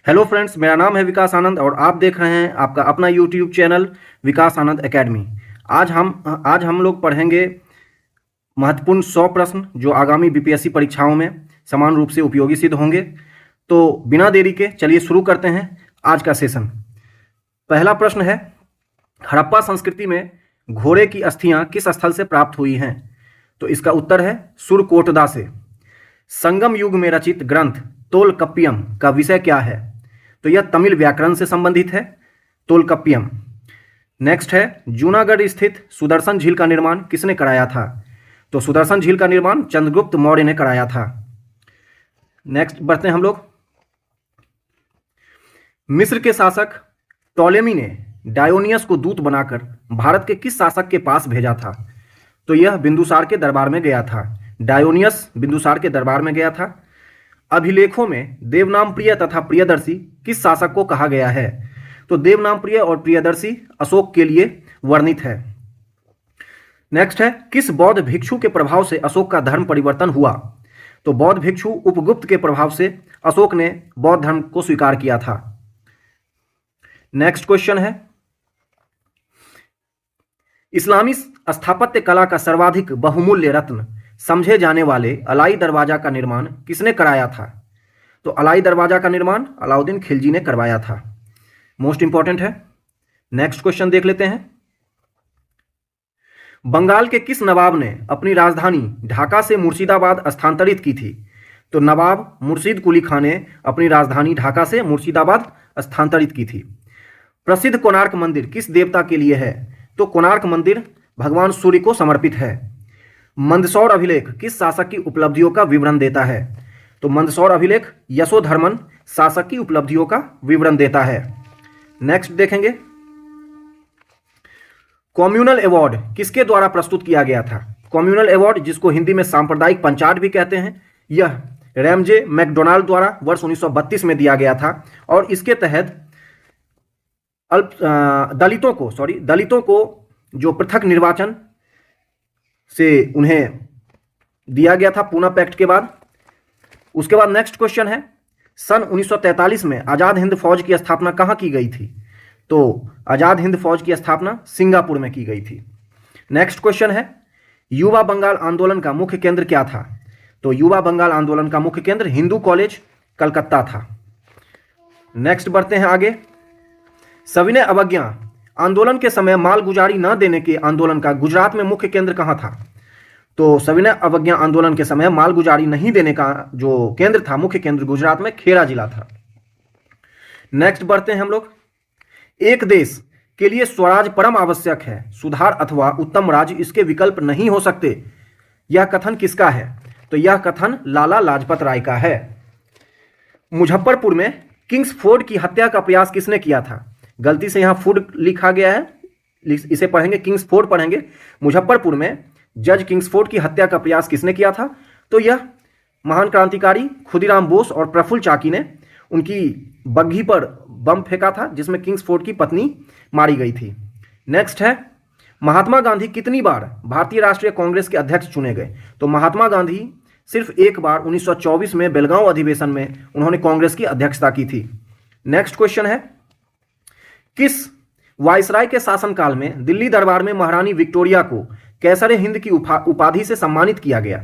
Hello friends, मेरा नाम है विकास आनंद और आप देख रहे हैं आपका अपना यूट्यूब चैनल विकास आनंद एकेडमी। आज हम लोग पढ़ेंगे महत्वपूर्ण 100 प्रश्न जो आगामी बीपीएससी परीक्षाओं में समान रूप से उपयोगी सिद्ध होंगे। तो बिना देरी के चलिए शुरू करते हैं आज का सेशन। पहला प्रश्न है, हड़प्पा संस्कृति में घोड़े की अस्थियां किस स्थल से प्राप्त हुई हैं? तो इसका उत्तर है सुरकोटदा से। संगम युग में रचित ग्रंथ तोलकप्पियम का विषय क्या है? तो यह तमिल व्याकरण से संबंधित है, तोलकप्पियम। नेक्स्ट है, जूनागढ़ स्थित सुदर्शन झील का निर्माण किसने कराया था? तो सुदर्शन झील का निर्माण चंद्रगुप्त मौर्य ने कराया था। नेक्स्ट बढ़ते हैं हम लोग। मिस्र के शासक टॉलेमी ने डायोनियस को दूत बनाकर भारत के किस शासक के पास भेजा था? तो यह बिंदुसार के दरबार में गया था। डायोनियस बिंदुसार के दरबार में गया था। अभिलेखों में देवनामप्रिय तथा प्रियदर्शी किस शासक को कहा गया है? तो देवनामप्रिय और प्रियदर्शी अशोक के लिए वर्णित है। नेक्स्ट है, किस बौद्ध भिक्षु के प्रभाव से अशोक का धर्म परिवर्तन हुआ? तो बौद्ध भिक्षु उपगुप्त के प्रभाव से अशोक ने बौद्ध धर्म को स्वीकार किया था। नेक्स्ट क्वेश्चन है, इस्लामी स्थापत्य कला का सर्वाधिक बहुमूल्य रत्न समझे जाने वाले अलाई दरवाजा का निर्माण किसने कराया था? तो अलाई दरवाजा का निर्माण अलाउद्दीन खिलजी ने करवाया था। मोस्ट इंपॉर्टेंट है। नेक्स्ट क्वेश्चन देख लेते हैं। बंगाल के किस नवाब ने अपनी राजधानी ढाका से मुर्शिदाबाद स्थानांतरित की थी? तो नवाब मुर्शिद कुली खान ने अपनी राजधानी ढाका से मुर्शिदाबाद स्थानांतरित की थी। प्रसिद्ध कोणार्क मंदिर किस देवता के लिए है? तो कोणार्क मंदिर भगवान सूर्य को समर्पित है। मंदसौर अभिलेख किस शासक की उपलब्धियों का विवरण देता है? तो मंदसौर अभिलेख यशोधर्मन शासक की उपलब्धियों का विवरण देता है। नेक्स्ट देखेंगे, कम्युनल अवार्ड किसके द्वारा प्रस्तुत किया गया था? कम्युनल अवार्ड, जिसको हिंदी में सांप्रदायिक पंचाट भी कहते हैं, यह रैमजे मैकडोनाल्ड द्वारा वर्ष 1932 में दिया गया था और इसके तहत दलितों को जो पृथक निर्वाचन से उन्हें दिया गया था पूना पैक्ट के बाद। उसके बाद नेक्स्ट क्वेश्चन है, सन 1943 में आज़ाद हिंद फौज की स्थापना कहाँ की गई थी? तो आज़ाद हिंद फौज की स्थापना सिंगापुर में की गई थी। नेक्स्ट क्वेश्चन है, युवा बंगाल आंदोलन का मुख्य केंद्र क्या था? तो युवा बंगाल आंदोलन का मुख्य केंद्र हिंदू कॉलेज कलकत्ता था। नेक्स्ट बढ़ते हैं आगे। सविनय अवज्ञा आंदोलन के समय मालगुजारी न देने के आंदोलन का गुजरात में मुख्य केंद्र कहाँ था? तो सविनय अवज्ञा आंदोलन के समय मालगुजारी नहीं देने का जो केंद्र था, मुख्य केंद्र गुजरात में खेड़ा जिला था। नेक्स्ट बढ़ते हैं हम लोग। एक देश के लिए स्वराज परम आवश्यक है, सुधार अथवा उत्तम राज्य इसके विकल्प नहीं हो सकते, यह कथन किसका है? तो यह कथन लाला लाजपत राय का है। मुजफ्फरपुर में किंग्सफोर्ड की हत्या का प्रयास किसने किया था? गलती से यहां फूड लिखा गया है, इसे पढ़ेंगे किंग्सफोर्ड पढ़ेंगे। मुजफ्फरपुर में जज किंग्सफोर्ड की हत्या का प्रयास किसने किया था? तो यह महान क्रांतिकारी खुदीराम बोस और प्रफुल्ल चाकी ने उनकी बग्घी पर बम फेंका था, जिसमें किंग्सफोर्ड की पत्नी मारी गई थी। नेक्स्ट है, महात्मा गांधी कितनी बार भारतीय राष्ट्रीय कांग्रेस के अध्यक्ष चुने गए? तो महात्मा गांधी सिर्फ एक बार 1924 में बेलगांव अधिवेशन में उन्होंने कांग्रेस की अध्यक्षता की थी। नेक्स्ट क्वेश्चन है, किस वायसराय के शासनकाल में दिल्ली दरबार में महारानी विक्टोरिया को कैसरे हिंद की उपाधि से सम्मानित किया गया?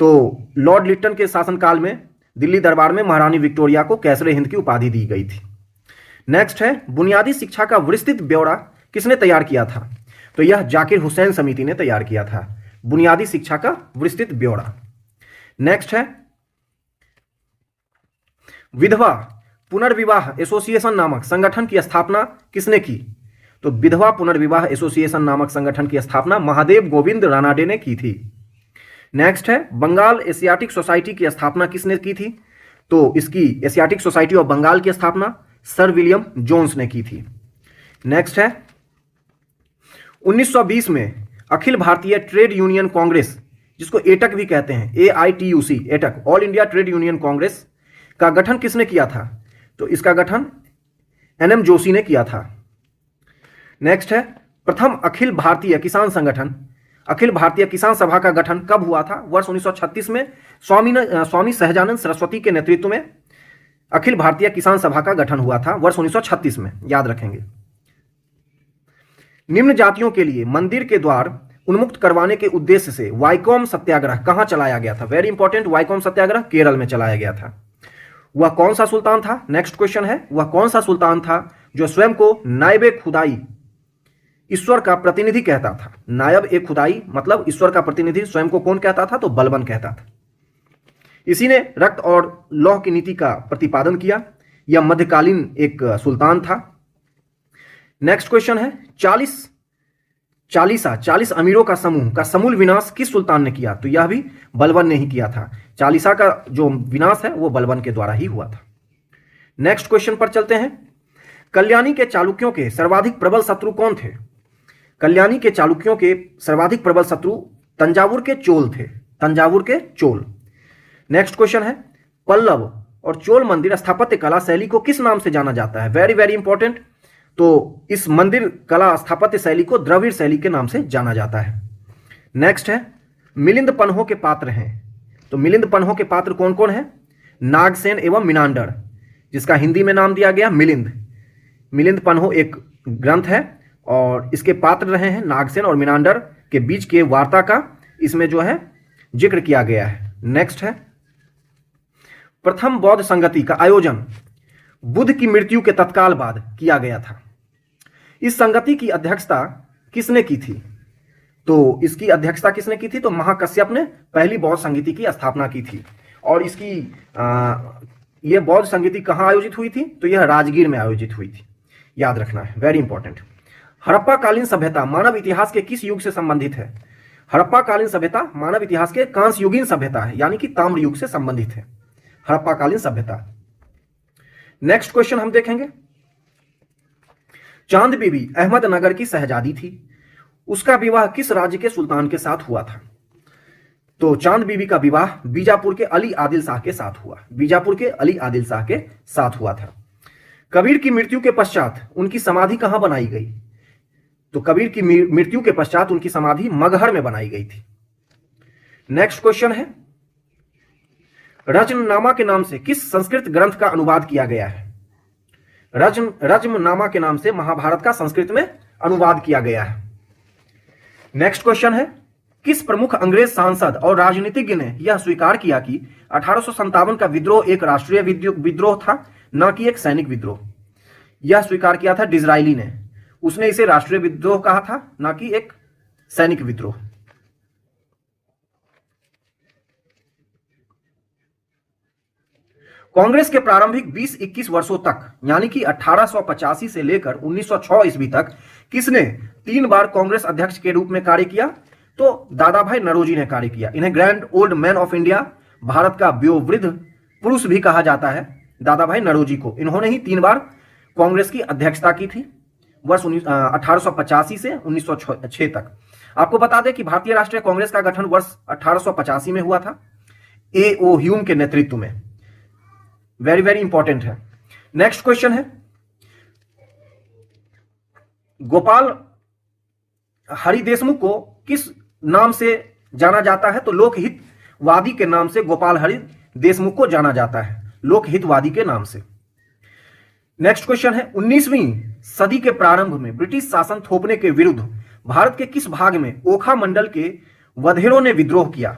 तो लॉर्ड लिटन के शासनकाल में दिल्ली दरबार में महारानी विक्टोरिया को कैसरे हिंद की उपाधि दी गई थी। नेक्स्ट है, बुनियादी शिक्षा का विस्तृत ब्यौरा किसने तैयार किया था? तो यह जाकिर हुसैन समिति ने तैयार किया था, बुनियादी शिक्षा का विस्तृत ब्यौरा। नेक्स्ट है, विधवा पुनर्विवाह एसोसिएशन नामक संगठन की स्थापना किसने की? तो विधवा पुनर्विवाह एसोसिएशन नामक संगठन की स्थापना महादेव गोविंद रानाडे ने की थी। नेक्स्ट है, बंगाल एशियाटिक सोसाइटी की स्थापना किसने की थी? तो इसकी एशियाटिक सोसाइटी ऑफ बंगाल की स्थापना सर विलियम जोन्स ने की थी। नेक्स्ट है, 1920 में अखिल भारतीय ट्रेड यूनियन कांग्रेस, जिसको एटक भी कहते हैं, AITUC, AITUC, all India trade union Congress का गठन किसने किया था? तो इसका गठन NM जोशी ने किया था। नेक्स्ट है, प्रथम अखिल भारतीय किसान संगठन, अखिल भारतीय किसान सभा का गठन कब हुआ था? वर्ष 1936 में स्वामी सहजानंद सरस्वती के नेतृत्व में अखिल भारतीय किसान सभा का गठन हुआ था वर्ष 1936 में, याद रखेंगे। निम्न जातियों के लिए मंदिर के द्वार उन्मुक्त करवाने के उद्देश्य से वाइकोम सत्याग्रह कहां चलाया गया था? वेरी इंपॉर्टेंट, वाइकोम सत्याग्रह केरल में चलाया गया था। वह कौन सा सुल्तान था? नेक्स्ट क्वेश्चन है, वह कौन सा सुल्तान था जो स्वयं को नायब खुदाई, ईश्वर का प्रतिनिधि कहता था? नायब ए खुदाई मतलब ईश्वर का प्रतिनिधि स्वयं को कौन कहता था? तो बलबन कहता था। इसी ने रक्त और लौह की नीति का प्रतिपादन किया। यह मध्यकालीन एक सुल्तान था। नेक्स्ट क्वेश्चन है, 40 अमीरों का समूह का समूल विनाश किस सुल्तान ने किया? तो यह भी बलबन ने ही किया था। 40 का जो विनाश है वो बलबन के द्वारा ही हुआ था। नेक्स्ट क्वेश्चन पर चलते हैं। कल्याणी के चालुक्यों के सर्वाधिक प्रबल शत्रु कौन थे? कल्याणी के चालुक्यों के सर्वाधिक प्रबल शत्रु तंजावुर के चोल थे, तंजावुर के चोल। नेक्स्ट क्वेश्चन है, पल्लव और चोल मंदिर स्थापत्य कला शैली को किस नाम से जाना जाता है? Very very important. तो इस मंदिर कला स्थापत्य शैली को द्रविड़ शैली के नाम से जाना जाता है। नेक्स्ट है, मिलिंद पन्हों के पात्र हैं। तो मिलिंद पन्हों के पात्र कौन कौन है? नागसेन एवं मिनांडर, जिसका हिंदी में नाम दिया गया मिलिंद। मिलिंद पन्हो एक ग्रंथ है और इसके पात्र रहे हैं नागसेन और मिनांडर के बीच के वार्ता का इसमें जो है जिक्र किया गया है। नेक्स्ट है, प्रथम बौद्ध संगति का आयोजन बुद्ध की मृत्यु के तत्काल बाद किया गया था। इस संगति की अध्यक्षता किसने की थी? तो इसकी अध्यक्षता किसने की थी? तो महाकश्यप ने पहली बौद्ध संगति की स्थापना की थी। और इसकी यह बौद्ध संगति कहां आयोजित हुई थी? तो यह राजगीर में आयोजित हुई थी, याद रखना है, वेरी इंपॉर्टेंट। हड़प्पा कालीन सभ्यता मानव इतिहास के किस युग से संबंधित है? हड़प्पा कालीन सभ्यता मानव इतिहास के कांस्य युगीन सभ्यता है, यानी कि ताम्र युग से संबंधित है हड़प्पा कालीन सभ्यता। नेक्स्ट क्वेश्चन हम देखेंगे, चांद बीबी अहमदनगर की शहजादी थी, उसका विवाह किस राज्य के सुल्तान के साथ हुआ था? तो चांद बीबी का विवाह बीजापुर के अली आदिल शाह के साथ हुआ, बीजापुर के अली आदिल शाह के साथ हुआ था। कबीर की मृत्यु के पश्चात उनकी समाधि कहां बनाई गई? तो कबीर की मृत्यु के पश्चात उनकी समाधि मगहर में बनाई गई थी। नेक्स्ट क्वेश्चन है, रज्मनामा के नाम से किस संस्कृत ग्रंथ का अनुवाद किया गया है? रज्मनामा के नाम से महाभारत का संस्कृत में अनुवाद किया गया है। नेक्स्ट क्वेश्चन है, किस प्रमुख अंग्रेज सांसद और राजनीतिज्ञ ने यह स्वीकार किया कि 1857 का विद्रोह एक राष्ट्रीय विद्रोह था, न कि एक सैनिक विद्रोह? यह स्वीकार किया था डिज़रायली ने। उसने इसे राष्ट्रीय विद्रोह कहा था, न कि एक सैनिक विद्रोह। कांग्रेस के प्रारंभिक 20-21 वर्षों तक, यानी कि 1885 से लेकर 1906 ईस्वी तक किसने 3 बार कांग्रेस अध्यक्ष के रूप में कार्य किया? तो दादा भाई नौरोजी ने कार्य किया। इन्हें grand old man of India, Bharat का वयोवृद्ध पुरुष भी कहा जाता है दादा भाई नौरोजी को। इन्होंने ही 3 बार कांग्रेस की अध्यक्षता की थी वर्ष 1885 से 1906 तक। आपको बता दें कि भारतीय राष्ट्रीय कांग्रेस का गठन वर्ष 1885 में हुआ था, A.O. ह्यूम के नेतृत्व में। वेरी वेरी इंपॉर्टेंट है। नेक्स्ट क्वेश्चन है, गोपाल हरि देशमुख को किस नाम से जाना जाता है? तो लोकहितवादी के नाम से गोपाल हरि देशमुख को जाना जाता है, लोकहितवादी के नाम से। नेक्स्ट क्वेश्चन है, 19वीं सदी के प्रारंभ में ब्रिटिश शासन थोपने के विरुद्ध भारत के किस भाग में ओखा मंडल के वधेरों ने विद्रोह किया?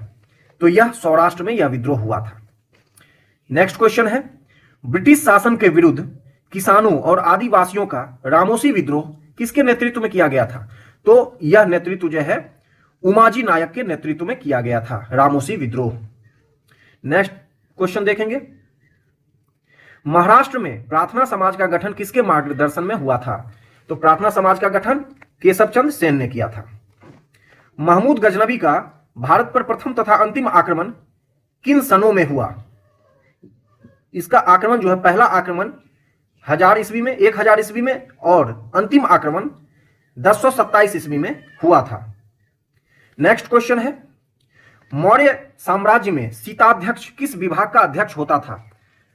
तो यह सौराष्ट्र में यह विद्रोह हुआ था। नेक्स्ट क्वेश्चन है, ब्रिटिश शासन के विरुद्ध किसानों और आदिवासियों का रामोसी विद्रोह किसके नेतृत्व में किया गया था? तो यह नेतृत्व जो है उमाजी नायक के नेतृत्व में किया गया था, रामोसी विद्रोह। नेक्स्ट क्वेश्चन देखेंगे, महाराष्ट्र में प्रार्थना समाज का गठन किसके मार्गदर्शन में हुआ था? तो प्रार्थना समाज का गठन केशवचंद्र सेन ने किया था। महमूद गजनबी का भारत पर प्रथम तथा अंतिम आक्रमण किन सनों में हुआ? इसका आक्रमण जो है, पहला आक्रमण 1000 ईस्वी में, 1000 ईस्वी में, और अंतिम आक्रमण 1027 ईस्वी में हुआ था। नेक्स्ट क्वेश्चन है, मौर्य साम्राज्य में सीताध्यक्ष किस विभाग का अध्यक्ष होता था?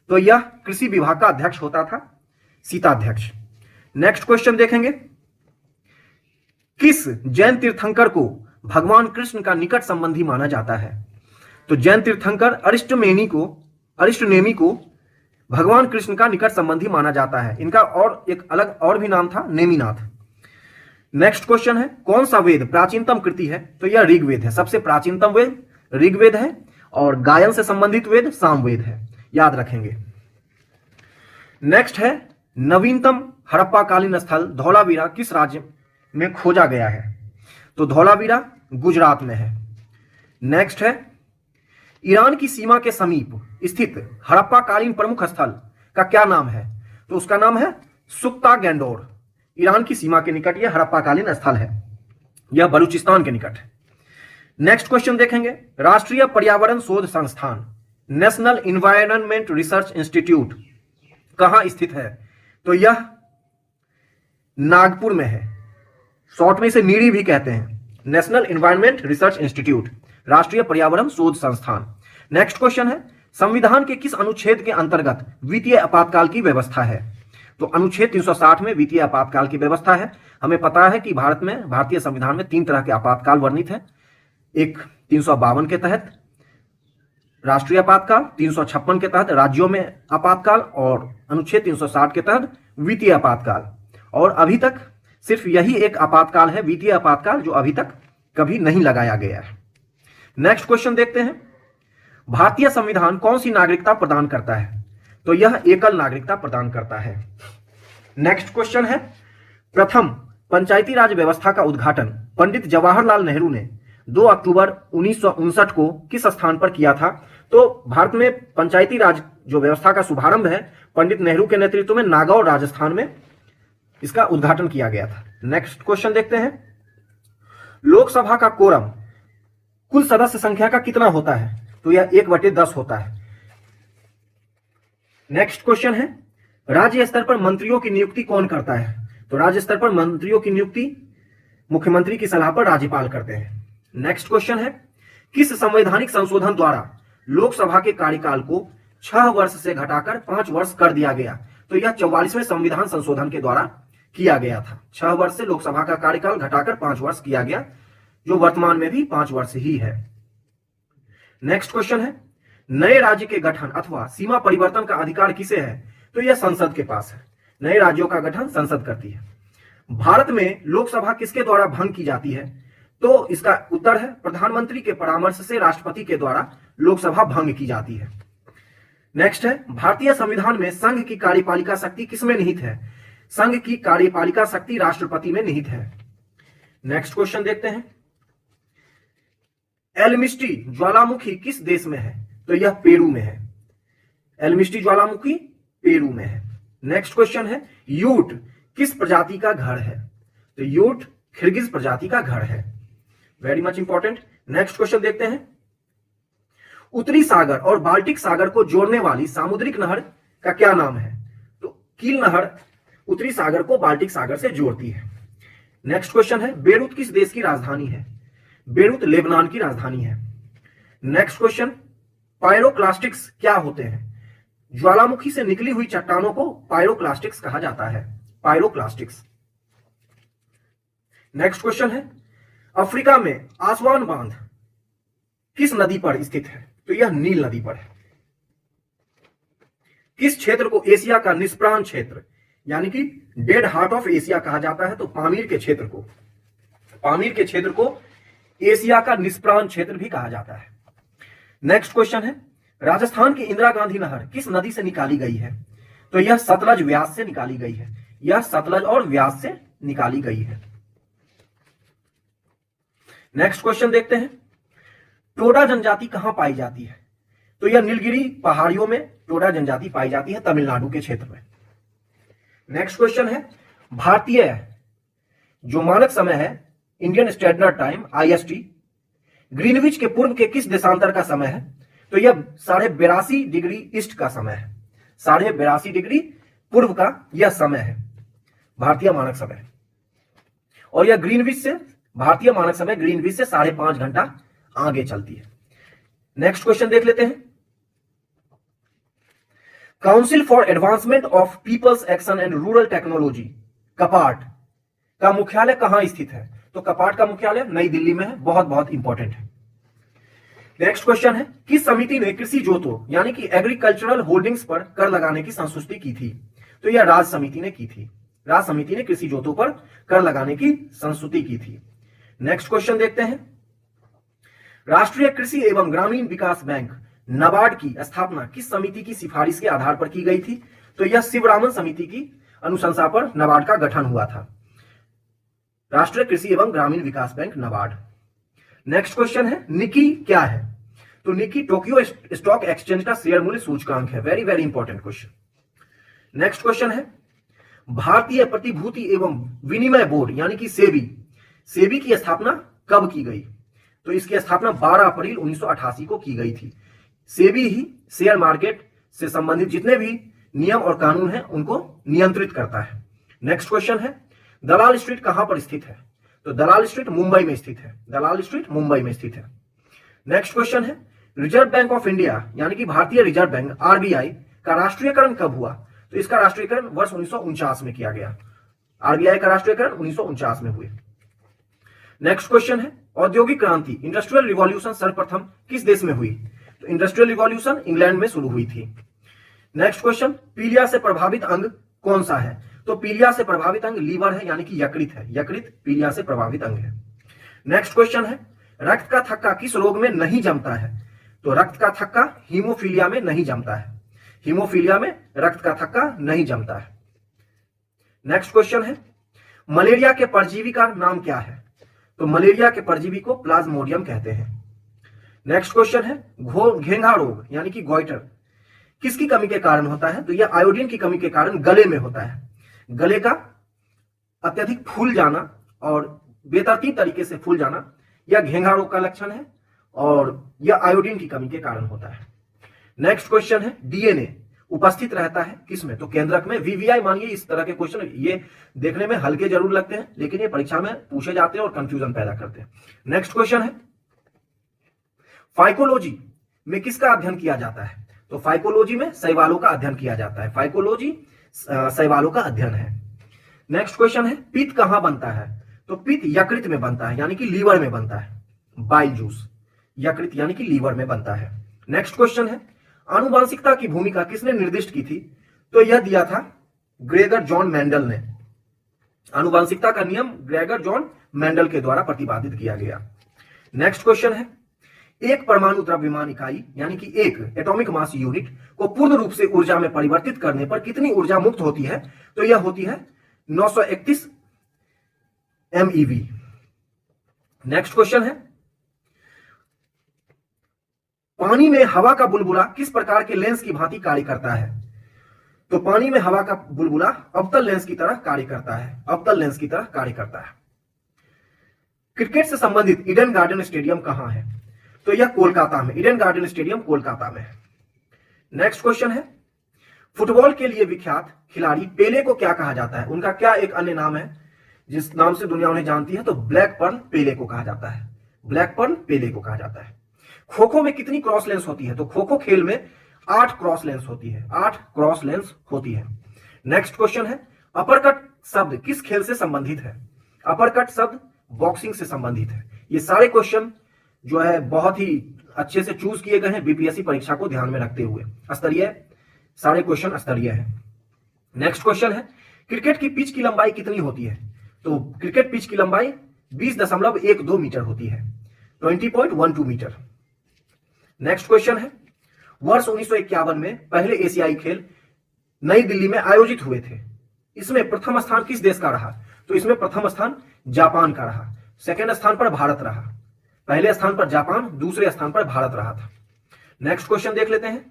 तो यह कृषि विभाग का अध्यक्ष होता था, सीताध्यक्ष। नेक्स्ट क्वेश्चन देखेंगे, किस जैन तीर्थंकर को भगवान कृष्ण का निकट संबंधी माना जाता है? तो जैन तीर्थंकर अरिष्टनेमी को भगवान कृष्ण का निकट संबंधी माना जाता है। इनका और एक अलग और भी नाम था, नेमिनाथ। नेक्स्ट क्वेश्चन है, कौन सा वेद प्राचीनतम कृति है? तो यह ऋग्वेद है। सबसे प्राचीनतम वेद ऋग्वेद है और गायन से संबंधित वेद सामवेद है, याद रखेंगे। नेक्स्ट है, नवीनतम हड़प्पाकालीन स्थल धौलावीरा किस राज्य में खोजा गया है? तो धौलावीरा गुजरात में है। नेक्स्ट है, ईरान की सीमा के समीप स्थित हड़प्पाकालीन प्रमुख स्थल का क्या नाम है? तो उसका नाम है सुक्ता गैंडोर। ईरान की सीमा के निकट यह हड़प्पाकालीन स्थल है, यह बलूचिस्तान के निकट है। नेक्स्ट क्वेश्चन देखेंगे, राष्ट्रीय पर्यावरण शोध संस्थान नेशनल इन्वायरमेंट रिसर्च इंस्टीट्यूट कहां स्थित है? तो यह नागपुर में है, शॉर्ट में इसे नीरी भी कहते हैं। नेशनल इन्वायरमेंट रिसर्च इंस्टीट्यूट, राष्ट्रीय पर्यावरण शोध संस्थान। नेक्स्ट क्वेश्चन है, संविधान के किस अनुच्छेद के अंतर्गत वित्तीय आपातकाल की व्यवस्था है? तो अनुच्छेद 360 में वित्तीय आपातकाल की व्यवस्था है। हमें पता है कि भारत में, भारतीय संविधान में 3 तरह के आपातकाल वर्णित है। एक 352 के तहत राष्ट्रीय आपातकाल, 356 के तहत राज्यों में आपातकाल और अनुच्छेद 360 के तहत वित्तीय आपातकाल। और अभी तक सिर्फ यही एक आपातकाल है, वित्तीय आपातकाल, जो अभी तक कभी नहीं लगाया गया है। नेक्स्ट क्वेश्चन देखते हैं, भारतीय संविधान कौन सी नागरिकता प्रदान करता है? तो यह एकल नागरिकता प्रदान करता है। नेक्स्ट क्वेश्चन है, प्रथम पंचायती राज व्यवस्था का उद्घाटन पंडित जवाहरलाल नेहरू ने 2 अक्टूबर 1959 को किस स्थान पर किया था? तो भारत में पंचायती राज जो व्यवस्था का शुभारंभ है, पंडित नेहरू के नेतृत्व में नागौर राजस्थान में इसका उद्घाटन किया गया था। नेक्स्ट क्वेश्चन देखते हैं, लोकसभा का कोरम कुल सदस्य संख्या का कितना होता है? तो यह 1/10 होता है। नेक्स्ट क्वेश्चन है, राज्य स्तर पर मंत्रियों की नियुक्ति कौन करता है? तो राज्य स्तर पर मंत्रियों की नियुक्ति मुख्यमंत्री की सलाह पर राज्यपाल करते हैं। नेक्स्ट क्वेश्चन है, किस संवैधानिक संशोधन द्वारा लोकसभा के कार्यकाल को 6 वर्ष से घटाकर 5 वर्ष कर दिया गया? तो यह 44वें संविधान संशोधन के द्वारा किया गया था। 6 वर्ष से लोकसभा का कार्यकाल घटाकर 5 वर्ष किया गया, जो वर्तमान में भी 5 वर्ष ही है। नेक्स्ट क्वेश्चन है, नए राज्य के गठन अथवा सीमा परिवर्तन का अधिकार किसे है? तो यह संसद के पास है। नए राज्यों का गठन संसद करती है। भारत में लोकसभा किसके द्वारा भंग की जाती है? तो इसका उत्तर है, प्रधानमंत्री के परामर्श से राष्ट्रपति के द्वारा लोकसभा भंग की जाती है। नेक्स्ट है, भारतीय संविधान में संघ की कार्यपालिका शक्ति किसमें निहित है? संघ की कार्यपालिका शक्ति राष्ट्रपति में निहित है। नेक्स्ट क्वेश्चन देखते हैं, एल्मिस्टी ज्वालामुखी किस देश में है? तो यह पेरू में है। एल्मिस्टी ज्वालामुखी पेरू में है। नेक्स्ट क्वेश्चन है, यूट किस प्रजाति का घर है? तो यूट किर्गिज प्रजाति का घर है। Very much important. Next question देखते हैं, उत्तरी सागर और बाल्टिक सागर को जोड़ने वाली सामुद्रिक नहर का क्या नाम है? तो कील नहर उत्तरी सागर को बाल्टिक सागर से जोड़ती है। नेक्स्ट क्वेश्चन है, बेरूत किस देश की राजधानी है? बेरूत लेबनान की राजधानी है। नेक्स्ट क्वेश्चन, पायरोक्लास्टिक्स क्या होते हैं? ज्वालामुखी से निकली हुई चट्टानों को पायरोक्लास्टिक्स कहा जाता है। पायरोक्लास्टिक्स। नेक्स्ट क्वेश्चन है, अफ्रीका में आसवान बांध किस नदी पर स्थित है? तो यह नील नदी पर है। किस क्षेत्र को एशिया का निष्प्राण क्षेत्र यानी कि डेड हार्ट ऑफ एशिया कहा जाता है? तो पामीर के क्षेत्र को एशिया का निष्प्राण क्षेत्र भी कहा जाता है। नेक्स्ट क्वेश्चन है, राजस्थान की इंदिरा गांधी नहर किस नदी से निकाली गई है? तो यह सतलज व्यास से निकाली गई है। यह सतलज और व्यास से निकाली गई है। नेक्स्ट क्वेश्चन देखते हैं, टोडा जनजाति कहां पाई जाती है? तो यह नीलगिरी पहाड़ियों में टोडा जनजाति पाई जाती है, तमिलनाडु के क्षेत्र में। नेक्स्ट क्वेश्चन है, भारतीय जो मानक समय है Indian standard time IST Greenwich के पूर्व के किस देशांतर का समय है? तो यह 82.5 डिग्री ईस्ट का समय है। 82.5 डिग्री पूर्व का यह समय है, भारतीय मानक समय। और यह ग्रीनविच से, भारतीय मानक समय ग्रीनविच से 5.5 घंटा आगे चलती है। नेक्स्ट क्वेश्चन देख लेते हैं, council for advancement of peoples action and rural technology CAPART का मुख्यालय कहां स्थित है? तो कपाट का मुख्यालय नई दिल्ली में है। बहुत बहुत इंपॉर्टेंट है। नेक्स्ट क्वेश्चन है, किस समिति ने कृषि जोतों यानी कि एग्रीकल्चरल होल्डिंग्स पर कर लगाने की संस्तुति की थी? तो यह राज्य समिति ने की थी। राज्य समिति ने कृषि जोतों पर कर लगाने की संस्तुति की थी। नेक्स्ट क्वेश्चन देखते हैं, राष्ट्रीय कृषि एवं ग्रामीण विकास बैंक नाबार्ड की स्थापना किस समिति की सिफारिश के आधार पर की गई थी? तो यह शिवरामन समिति की अनुशंसा पर नाबार्ड का गठन हुआ था। राष्ट्रीय कृषि एवं ग्रामीण विकास बैंक नाबार्ड। नेक्स्ट क्वेश्चन है, निकी क्या है? तो निकी टोक्यो स्टॉक एक्सचेंज का शेयर मूल्य सूचकांक है। Very very important question. Next question है, भारतीय प्रतिभूति एवं विनिमय बोर्ड यानी कि सेबी की स्थापना कब की गई? तो इसकी स्थापना 12 अप्रैल 1988 को की गई थी। सेबी ही शेयर मार्केट से संबंधित जितने भी नियम और कानून हैं उनको नियंत्रित करता है। नेक्स्ट क्वेश्चन है, दलाल स्ट्रीट कहां पर स्थित है? तो दलाल स्ट्रीट मुंबई में स्थित है। दलाल स्ट्रीट मुंबई में स्थित है। नेक्स्ट क्वेश्चन है, रिजर्व बैंक ऑफ इंडिया यानी कि भारतीय रिजर्व बैंक आरबीआई का राष्ट्रीयकरण कब हुआ? तो इसका राष्ट्रीयकरण वर्ष 1949 में किया गया। आरबीआई का राष्ट्रीयकरण 1949 में हुए। नेक्स्ट क्वेश्चन है, औद्योगिक क्रांति इंडस्ट्रियल रिवॉल्यूशन सर्वप्रथम किस देश में हुई? तो इंडस्ट्रियल रिवॉल्यूशन इंग्लैंड में शुरू हुई थी। नेक्स्ट क्वेश्चन, पीलिया से प्रभावित अंग कौन सा है? तो पीलिया से प्रभावित अंग लीवर है यानी कि यकृत है। यकृत पीलिया से प्रभावित अंग है। नेक्स्ट क्वेश्चन है, रक्त का थक्का किस रोग में नहीं जमता है? तो रक्त का थक्का हीमोफीलिया में नहीं जमता है। हीमोफीलिया में रक्त का थक्का नहीं जमता है। नेक्स्ट क्वेश्चन है, मलेरिया के परजीवी का नाम क्या है? तो मलेरिया के परजीवी को प्लाज्मोडियम कहते हैं। नेक्स्ट क्वेश्चन है, घेंघा रोग यानी कि गोइटर किसकी कमी के कारण होता है? तो यह आयोडीन की कमी के कारण गले में होता है। गले का अत्यधिक फूल जाना और बेतरतीब तरीके से फूल जाना यह घेंघा रोग का लक्षण है और यह आयोडीन की कमी के कारण होता है। नेक्स्ट क्वेश्चन है, डीएनए उपस्थित रहता है किसमें? तो केंद्रक में। वीवीआई मानिए इस तरह के क्वेश्चन ये देखने में हल्के जरूर लगते हैं लेकिन ये परीक्षा में पूछे जाते हैं और कंफ्यूजन पैदा करते हैं। नेक्स्ट क्वेश्चन है, फाइकोलॉजी में किसका अध्ययन किया जाता है? तो फाइकोलॉजी में शैवालों का अध्ययन किया जाता है। फाइकोलॉजी शैवालों का अध्ययन है। नेक्स्ट क्वेश्चन है, पित्त कहां बनता है? तो पित्त यकृत में बनता है यानी कि लीवर में बनता है। बाइल जूस यकृत यानी कि लीवर में बनता है। नेक्स्ट क्वेश्चन है, आनुवांशिकता की भूमिका किसने निर्दिष्ट की थी? तो यह दिया था ग्रेगर जॉन मेंडल ने। आनुवांशिकता का नियम ग्रेगर जॉन मेंडल के द्वारा प्रतिपादित किया गया। नेक्स्ट क्वेश्चन है, एक परमाणु द्रव्यमान इकाई यानी कि एक एटॉमिक मास यूनिट को पूर्ण रूप से ऊर्जा में परिवर्तित करने पर कितनी ऊर्जा मुक्त होती है? तो यह होती है 931 MeV। नेक्स्ट क्वेश्चन है, पानी में हवा का बुलबुला किस प्रकार के लेंस की भांति कार्य करता है? तो पानी में हवा का बुलबुला अवतल लेंस की तरह कार्य करता है। अवतल लेंस की तरह कार्य करता है। क्रिकेट से संबंधित ईडन गार्डन स्टेडियम कहां है? तो यह कोलकाता में। ईडन गार्डन स्टेडियम कोलकाता में है। नेक्स्ट क्वेश्चन है, फुटबॉल के लिए विख्यात खिलाड़ी पेले को क्या कहा जाता है? उनका क्या एक अन्य नाम है जिस नाम से दुनिया उन्हें जानती है? तो ब्लैक पर्ल पेले को कहा जाता है। ब्लैक पर्ल पेले को कहा जाता है। खो खो में कितनी क्रॉस लेंस होती है? तो खो खो खेल में 8 क्रॉस लेंस होती है। 8 क्रॉस लेंस होती है। नेक्स्ट क्वेश्चन है, अपरकट शब्द किस खेल से संबंधित है? अपरकट शब्द बॉक्सिंग से संबंधित है। ये सारे क्वेश्चन जो है बहुत ही अच्छे से चूज किए गए हैं बीपीएससी परीक्षा को ध्यान में रखते हुए। स्तरीय सारे क्वेश्चन स्तरीय है। नेक्स्ट क्वेश्चन है, क्रिकेट की पिच की लंबाई कितनी होती है? तो क्रिकेट पिच की लंबाई 20.12 मीटर होती है। 20.12 मीटर। नेक्स्ट क्वेश्चन है, वर्ष 1951 में पहले एशियाई खेल नई दिल्ली में आयोजित हुए थे। इसमें प्रथम स्थान किस देश का रहा? तो इसमें प्रथम स्थान जापान का रहा। सेकेंड स्थान पर भारत रहा। पहले स्थान पर जापान, दूसरे स्थान पर भारत रहा था। नेक्स्ट क्वेश्चन देख लेते हैं,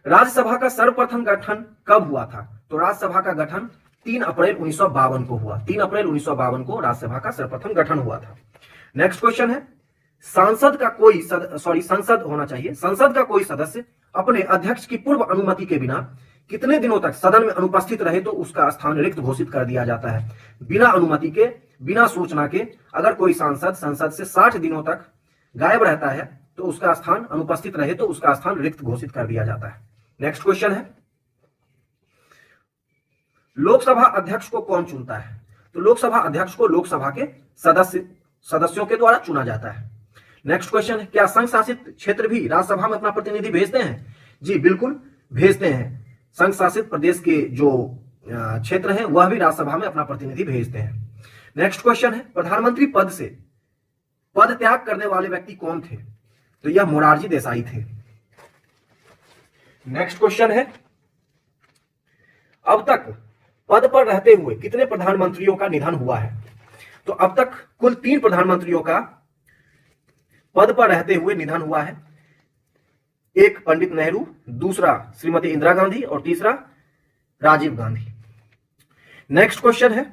राज्यसभा का सर्वप्रथम गठन कब हुआ था? तो राज्यसभा का गठन 3 अप्रैल 1952 को हुआ। 3 अप्रैल 1952 को राज्यसभा का सर्वप्रथम गठन हुआ था। नेक्स्ट क्वेश्चन है, संसद का कोई सदस्य अपने अध्यक्ष की पूर्व अनुमति के बिना कितने दिनों तक सदन में अनुपस्थित रहे तो उसका स्थान रिक्त घोषित कर दिया जाता है? बिना अनुमति के, बिना सूचना के अगर कोई सांसद संसद से 60 दिनों तक गायब रहता है तो उसका स्थान, अनुपस्थित रहे तो उसका स्थान रिक्त घोषित कर दिया जाता है। नेक्स्ट क्वेश्चन है, लोकसभा अध्यक्ष को कौन चुनता है? तो लोकसभा अध्यक्ष को लोकसभा के सदस्यों के द्वारा चुना जाता है। नेक्स्ट क्वेश्चन है, क्या संघ शासित क्षेत्र भी राज्यसभा में अपना प्रतिनिधि भेजते हैं? जी बिल्कुल भेजते हैं। संघ शासित प्रदेश के जो क्षेत्र हैं वह भी राज्यसभा में अपना प्रतिनिधि भेजते हैं। नेक्स्ट क्वेश्चन है, प्रधानमंत्री पद से पद त्याग करने वाले व्यक्ति कौन थे? तो यह मोरारजी देसाई थे। नेक्स्ट क्वेश्चन है, अब तक पद पर रहते हुए कितने प्रधानमंत्रियों का निधन हुआ है? तो अब तक कुल 3 प्रधानमंत्रियों का पद पर रहते हुए निधन हुआ है। एक पंडित नेहरू, दूसरा श्रीमती इंदिरा गांधी और तीसरा राजीव गांधी। नेक्स्ट क्वेश्चन है,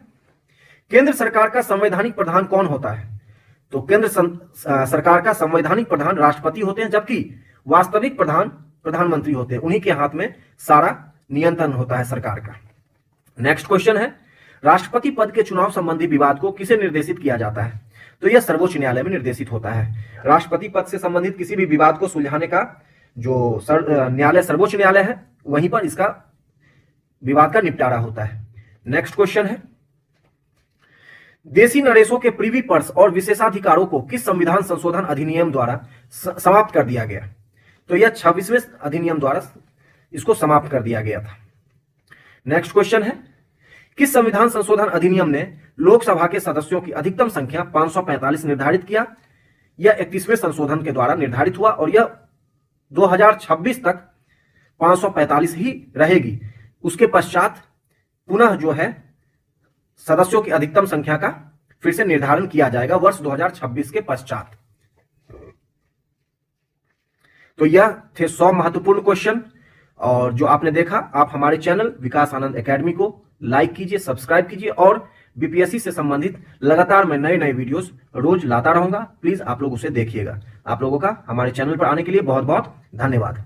केंद्र सरकार का संवैधानिक प्रधान कौन होता है? तो केंद्र सरकार का संवैधानिक प्रधान राष्ट्रपति होते हैं, जबकि वास्तविक प्रधान प्रधानमंत्री होते हैं। उन्हीं के हाथ में सारा नियंत्रण होता है सरकार का। नेक्स्ट क्वेश्चन है, राष्ट्रपति पद के चुनाव संबंधी विवाद को किसे निर्देशित किया जाता है? तो यह सर्वोच्च न्यायालय में निर्देशित होता है। राष्ट्रपति पद से संबंधित किसी भी विवाद को सुलझाने का जो न्यायालय सर्वोच्च न्यायालय है, वहीं पर इसका विवाद का निपटारा होता है। नेक्स्ट क्वेश्चन है, देशी नरेशों के प्रीवी पर्स और विशेषाधिकारों को किस संविधान संशोधन अधिनियम द्वारा समाप्त कर दिया गया? तो यह 26वें अधिनियम द्वारा इसको समाप्त कर दिया गया था। नेक्स्ट क्वेश्चन है, किस संविधान संशोधन अधिनियम ने लोकसभा के सदस्यों की अधिकतम संख्या 545 निर्धारित किया? यह 31वें संशोधन के द्वारा निर्धारित हुआ और यह 2026 तक 545 ही रहेगी। उसके पश्चात पुनः जो है सदस्यों की अधिकतम संख्या का फिर से निर्धारण किया जाएगा वर्ष 2026 के पश्चात। तो यह थे 100 महत्वपूर्ण क्वेश्चन, और जो आपने देखा, आप हमारे चैनल विकास आनंद एकेडमी को लाइक कीजिए, सब्सक्राइब कीजिए, और बीपीएससी से संबंधित लगातार मैं नए नए वीडियोस रोज लाता रहूंगा। प्लीज आप लोग उसे देखिएगा। आप लोगों का हमारे चैनल पर आने के लिए बहुत बहुत धन्यवाद।